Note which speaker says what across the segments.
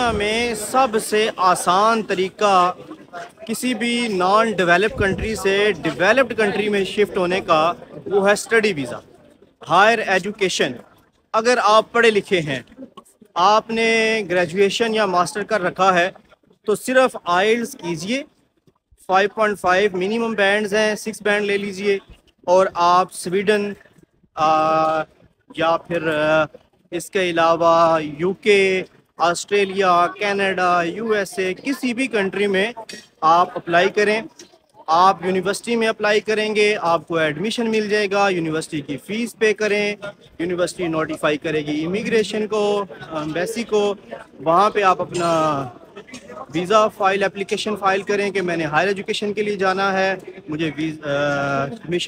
Speaker 1: दुनिया में सबसे आसान तरीका किसी भी नॉन डेवलप्ड कंट्री से डेवलप्ड कंट्री में शिफ्ट होने का वो है स्टडी वीज़ा, हायर एजुकेशन। अगर आप पढ़े लिखे हैं, आपने ग्रेजुएशन या मास्टर कर रखा है, तो सिर्फ आइल्स कीजिए। 5.5 मिनिमम बैंड्स हैं, 6 बैंड ले लीजिए और आप स्वीडन या फिर इसके अलावा यूके, ऑस्ट्रेलिया, कनाडा, यूएसए, किसी भी कंट्री में आप अप्लाई करें। आप यूनिवर्सिटी में अप्लाई करेंगे, आपको एडमिशन मिल जाएगा। यूनिवर्सिटी की फ़ीस पे करें, यूनिवर्सिटी नोटिफाई करेगी इमिग्रेशन को, एम्बेसी को। वहाँ पे आप अपना वीज़ा फ़ाइल एप्लीकेशन फ़ाइल करें कि मैंने हायर एजुकेशन के लिए जाना है, मुझे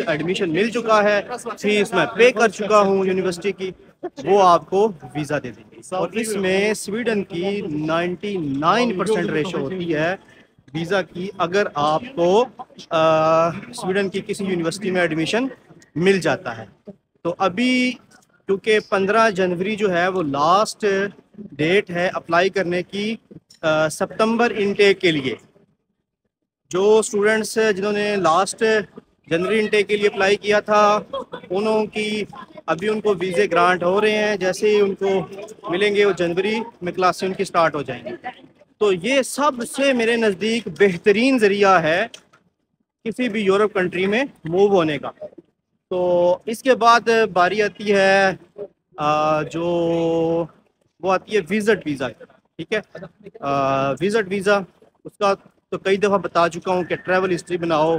Speaker 1: एडमिशन मिल चुका है, फीस मैं पे कर चुका हूँ यूनिवर्सिटी की। वो आपको वीज़ा दे देंगे और इसमें स्वीडन की 99% रेशो होती है वीज़ा की, अगर आपको स्वीडन की किसी यूनिवर्सिटी में एडमिशन मिल जाता है। तो अभी क्योंकि 15 जनवरी जो है वो लास्ट डेट है अप्लाई करने की सितंबर इनटेक के लिए। जो स्टूडेंट्स जिन्होंने लास्ट जनवरी इनटेक के लिए अप्लाई किया था, उन्हों की अभी उनको वीज़े ग्रांट हो रहे हैं। जैसे ही उनको मिलेंगे वो जनवरी में क्लासें उनकी स्टार्ट हो जाएंगी। तो ये सबसे मेरे नज़दीक बेहतरीन ज़रिया है किसी भी यूरोप कंट्री में मूव होने का। तो इसके बाद बारी आती है जो वो आती है विज़िट वीज़ा, ठीक है। विज़िट वीज़ा उसका तो कई दफ़ा बता चुका हूँ कि ट्रैवल हिस्ट्री बनाओ,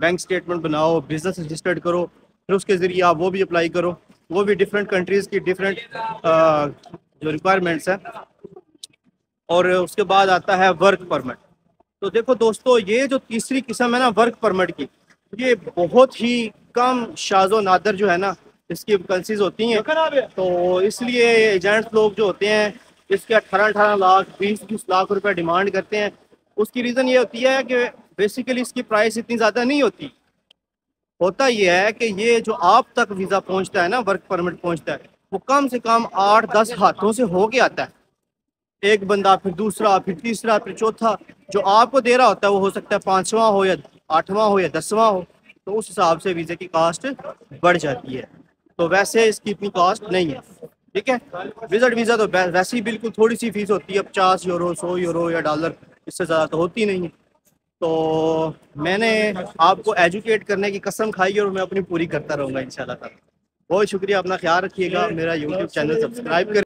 Speaker 1: बैंक स्टेटमेंट बनाओ, बिज़नेस रजिस्टर्ड करो, फिर उसके ज़रिए आप वो भी अप्लाई करो। वो भी डिफरेंट कंट्रीज़ की डिफरेंट जो रिक्वायरमेंट्स हैं। और उसके बाद आता है वर्क परमिट। तो देखो दोस्तों, ये जो तीसरी किस्म है ना वर्क परमिट की, ये बहुत ही कम शाज़ो नादर जो है ना इसकी वैकेंसीज होती हैं। तो इसलिए एजेंट्स लोग जो होते हैं इसके 18 लाख 20 लाख रुपए डिमांड करते हैं। उसकी रीज़न ये होती है कि बेसिकली इसकी प्राइस इतनी ज़्यादा नहीं होती। होता ये है कि ये जो आप तक वीज़ा पहुंचता है ना, वर्क परमिट पहुंचता है, वो कम से कम 8-10 हाथों से हो के आता है। एक बंदा, फिर दूसरा, फिर तीसरा, फिर चौथा। जो आपको दे रहा होता है वो हो सकता है 5वां हो या 8वां हो या 10वां हो। तो उस हिसाब से वीज़े की कास्ट बढ़ जाती है। तो वैसे इसकी इतनी कास्ट नहीं है, ठीक है। विजिट वीज़ा तो वैसे ही बिल्कुल थोड़ी सी फीस होती है, 50 यूरो, 100 यूरो या डॉलर, इससे ज़्यादा तो होती नहीं है। तो मैंने आपको एजुकेट करने की कसम खाई है और मैं अपनी पूरी करता रहूँगा इंशाल्लाह। बहुत शुक्रिया, अपना ख्याल रखिएगा। मेरा यूट्यूब चैनल सब्सक्राइब कर